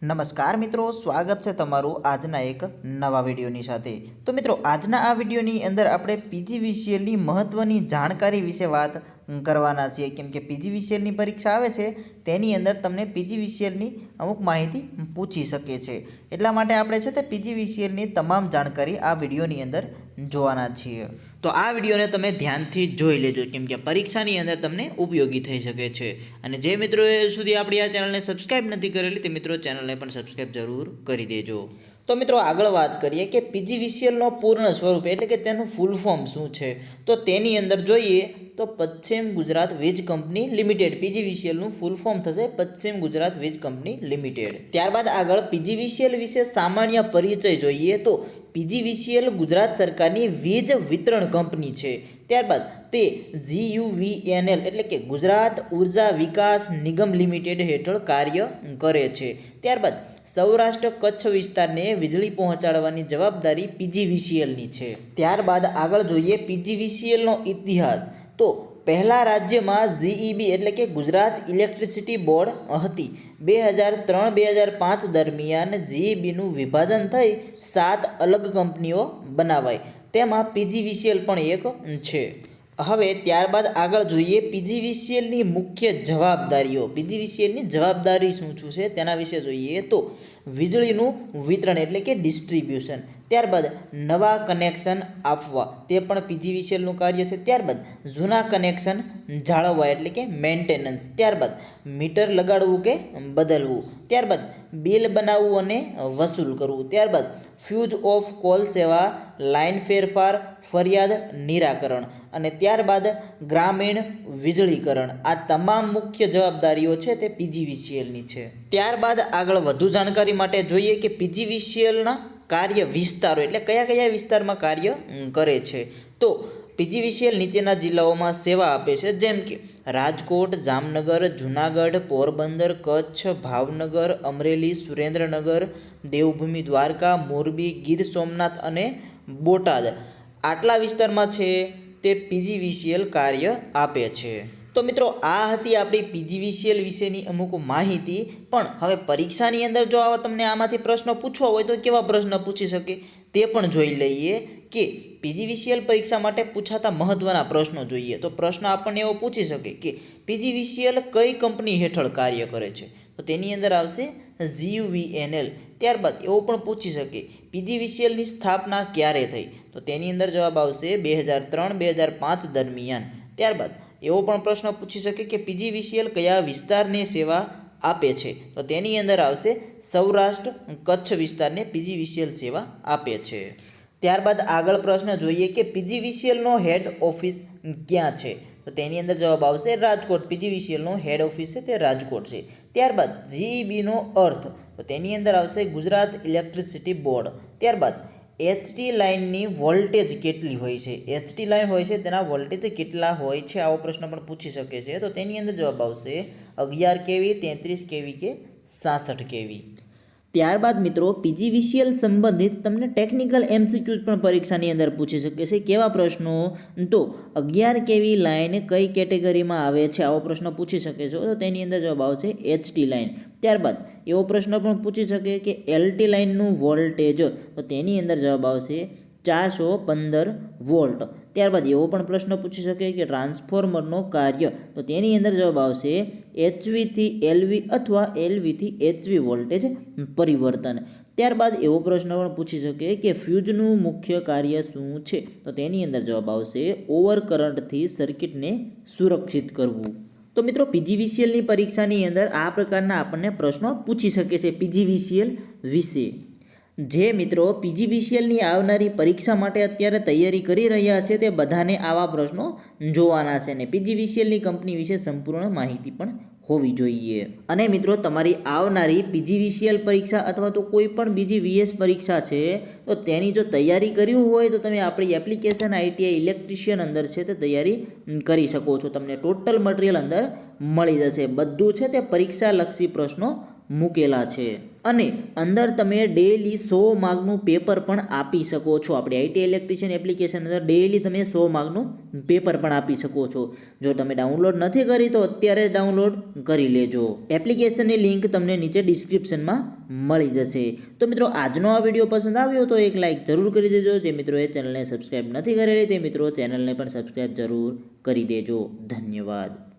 નમસ્કાર મિત્રો, સ્વાગત છે તમારું આજના એક નવા વિડીયોની સાથે। તો મિત્રો, આજના આ વિડીયોની અંદર આપણે પીજીવીસીએલની મહત્ત્વની જાણકારી વિશે વાત કરવાના છીએ, કેમ કે પીજીવીસીએલની પરીક્ષા આવે છે તેની અંદર તમને પીજીવીસીએલની અમુક માહિતી પૂછી શકે છે। એટલા માટે આપણે છે તે પીજીવીસીએલની તમામ જાણકારી આ વિડીયોની અંદર જોવાના છીએ। તો આ વિડીયોને તમે ધ્યાનથી જોઈ લેજો, કેમ કે પરીક્ષાની અંદર તમને ઉપયોગી થઈ શકે છે। અને જે મિત્રોએ સુધી આપણી આ ચેનલને સબસ્ક્રાઈબ નથી કરેલી તે મિત્રો ચેનલને પણ સબસ્ક્રાઈબ જરૂર કરી દેજો। તો મિત્રો, આગળ વાત કરીએ કે પીજીવીસીએલનો પૂર્ણ સ્વરૂપ એટલે કે તેનું ફૂલ ફોર્મ શું છે। તો તેની અંદર જોઈએ તો પશ્ચિમ ગુજરાત વીજ કંપની લિમિટેડ, પીજીવીસીએલનું ફૂલ ફોર્મ થશે પશ્ચિમ ગુજરાત વીજ કંપની લિમિટેડ। ત્યારબાદ આગળ પીજીવીસીએલ વિશે સામાન્ય પરિચય જોઈએ તો પીજીવીસીએલ ગુજરાત સરકારની વીજ વિતરણ કંપની છે। ત્યારબાદ તે GUVNL એટલે કે ગુજરાત ઉર્જા વિકાસ નિગમ લિમિટેડ હેઠળ કાર્ય કરે છે। ત્યારબાદ સૌરાષ્ટ્ર કચ્છ વિસ્તારને વીજળી પહોંચાડવાની જવાબદારી પીજીવીસીએલની છે। ત્યારબાદ આગળ જોઈએ પીજીવીસીએલનો ઇતિહાસ તો પહેલા રાજ્યમાં GEB એટલે કે ગુજરાત ઇલેક્ટ્રિસિટી બોર્ડ હતી। 2003-2005 દરમિયાન GEBનું વિભાજન થઈ 7 અલગ કંપનીઓ બનાવાઈ, તેમાં પીજીવીસીએલ પણ એક છે। હવે ત્યારબાદ આગળ જોઈએ પીજીવીસીએલની મુખ્ય જવાબદારીઓ, પીજીવીસીએલની જવાબદારી શું શું છે તેના વિશે જોઈએ તો વીજળીનું વિતરણ એટલે કે ડિસ્ટ્રીબ્યુશન, ત્યારબાદ નવા કનેક્શન આપવા તે પણ પીજીવીસીએલનું કાર્ય છે। ત્યારબાદ જૂના કનેક્શન જાળવવા એટલે કે મેન્ટેનન્સ, ત્યારબાદ મીટર લગાડવું કે બદલવું, ત્યારબાદ બિલ બનાવવું અને વસૂલ કરવું, ત્યારબાદ ફ્યુઝ ઓફ કોલ સેવા, લાઇન ફેરફાર, ફરિયાદ નિરાકરણ અને ત્યારબાદ ગ્રામીણ વીજળીકરણ। આ તમામ મુખ્ય જવાબદારીઓ છે તે પીજીવીસીએલની છે। ત્યારબાદ આગળ વધુ જાણકારી માટે જોઈએ કે પીજીવીસીએલના કાર્ય વિસ્તારો એટલે કયા કયા વિસ્તારમાં કાર્ય કરે છે। તો પીજીવીસીએલ નીચેના જિલ્લાઓમાં સેવા આપે છે, જેમ કે રાજકોટ, જામનગર, જૂનાગઢ, પોરબંદર, કચ્છ, ભાવનગર, અમરેલી, સુરેન્દ્રનગર, દેવભૂમિ દ્વારકા, મોરબી, ગીર સોમનાથ અને બોટાદ, આટલા વિસ્તારમાં છે તે પીજીવીસીએલ કાર્ય આપે છે। તો મિત્રો, આ હતી આપણી પીજીવીસીએલ વિશેની અમુક માહિતી। પણ હવે પરીક્ષાની અંદર જો તમને આમાંથી પ્રશ્ન પૂછવો હોય તો કેવા પ્રશ્ન પૂછી શકે તે પણ જોઈ લઈએ કે પીજીવીસીએલ પરીક્ષા માટે પૂછાતા મહત્વના પ્રશ્નો જોઈએ। તો પ્રશ્ન આપણને એવો પૂછી શકે કે પીજીવીસીએલ કઈ કંપની હેઠળ કાર્ય કરે છે, તો તેની અંદર આવશે GUVNL। ત્યારબાદ એવો પણ પૂછી શકે પીજીવીસીએલની સ્થાપના ક્યારે થઈ, તો તેની અંદર જવાબ આવશે 2003-2005 દરમિયાન। ત્યારબાદ એવો પણ પ્રશ્ન પૂછી શકે કે પીજીવીસીએલ કયા વિસ્તારને સેવા આપે છે, તો તેની અંદર આવશે સૌરાષ્ટ્ર કચ્છ વિસ્તારને પીજીવીસીએલ સેવા આપે છે। ત્યારબાદ આગળ પ્રશ્ન જોઈએ કે પીજીવીસીએલનો હેડ ઓફિસ ક્યાં છે, તો તેની અંદર જવાબ આવશે રાજકોટ, પીજીવીસીએલનો હેડ ઓફિસ છે તે રાજકોટ છે। ત્યારબાદ GEBનો અર્થ, તો તેની અંદર આવશે ગુજરાત ઇલેક્ટ્રિસિટી બોર્ડ। ત્યારબાદ HT લાઇનની વોલ્ટેજ કેટલી હોય છે, HT લાઇન હોય છે તેના વોલ્ટેજ કેટલા હોય છે, આવો પ્રશ્ન પણ પૂછી શકે છે। તો તેની અંદર જવાબ આવશે 11 kV, 33 kV કે 66 kV। ત્યારબાદ મિત્રો, પીજીવીસીએલ સંબંધિત તમને ટેકનિકલ MCQs પણ પરીક્ષાની અંદર પૂછી શકે છે। કેવા પ્રશ્નો, તો 11 kV લાઇન કઈ કેટેગરીમાં આવે છે, આવો પ્રશ્ન પૂછી શકે છે, તો તેની અંદર જવાબ આવશે HT લાઇન। ત્યારબાદ એવો પ્રશ્ન પણ પૂછી શકે કે LT લાઇનનું વોલ્ટેજ, તો તેની અંદર જવાબ આવશે 415 વોલ્ટ। ત્યારબાદ એવો પણ પ્રશ્ન પૂછી શકે કે ટ્રાન્સફોર્મરનો કાર્ય, તો તેની અંદર જવાબ આવશે HV થી LV અથવા LV થી HV વોલ્ટેજ પરિવર્તન। ત્યારબાદ એવો પ્રશ્ન પણ પૂછી શકે કે ફ્યુઝનું મુખ્ય કાર્ય શું છે, તો તેની અંદર જવાબ આવશે ઓવર કરંટથી સર્કિટને સુરક્ષિત કરવું। તો મિત્રો, પીજીવીસીએલની પરીક્ષાની અંદર આ પ્રકારના આપણને પ્રશ્નો પૂછી શકે છે પીજીવીસીએલ વિશે। જે મિત્રો પીજીવીસીએલની આવનારી પરીક્ષા માટે અત્યારે તૈયારી કરી રહ્યા છે તે બધાને આવા પ્રશ્નો જોવાના છે અને પીજીવીસીએલની કંપની વિશે સંપૂર્ણ માહિતી પણ હોવી જોઈએ। અને મિત્રો, તમારી આવનારી પીજીવીસીએલ પરીક્ષા અથવા તો કોઈ પણ બીજી VS પરીક્ષા છે તો તેની જો તૈયારી કરવી હોય તો તમે આપણી એપ્લિકેશન ITI ઇલેક્ટ્રિશિયન અંદર છે તે તૈયારી કરી શકો છો। તમને ટોટલ મટીરિયલ અંદર મળી જશે, બધું છે તે પરીક્ષાલક્ષી પ્રશ્નો મૂકેલા છે અને અંદર તમે ડેઈલી 100 માર્કનું પેપર પણ આપી શકો છો. આપણે આઈટી ઇલેક્ટ્રિશિયન એપ્લિકેશન અંદર ડેઈલી તમે 100 માર્કનું પેપર પણ આપી શકો છો. જો તમે ડાઉનલોડ નથી કરી તો અત્યારે ડાઉનલોડ કરી લેજો. એપ્લિકેશનની લિંક તમને નીચે ડિસ્ક્રિપ્શનમાં મળી જશે. તો મિત્રો આજનો આ વિડીયો પસંદ આવ્યો તો એક લાઇક જરૂર કરી દેજો. જે મિત્રોએ ચેનલને સબસ્ક્રાઈબ નથી કરેલી તે મિત્રો ચેનલને પણ સબસ્ક્રાઈબ જરૂર કરી દેજો. ધન્યવાદ.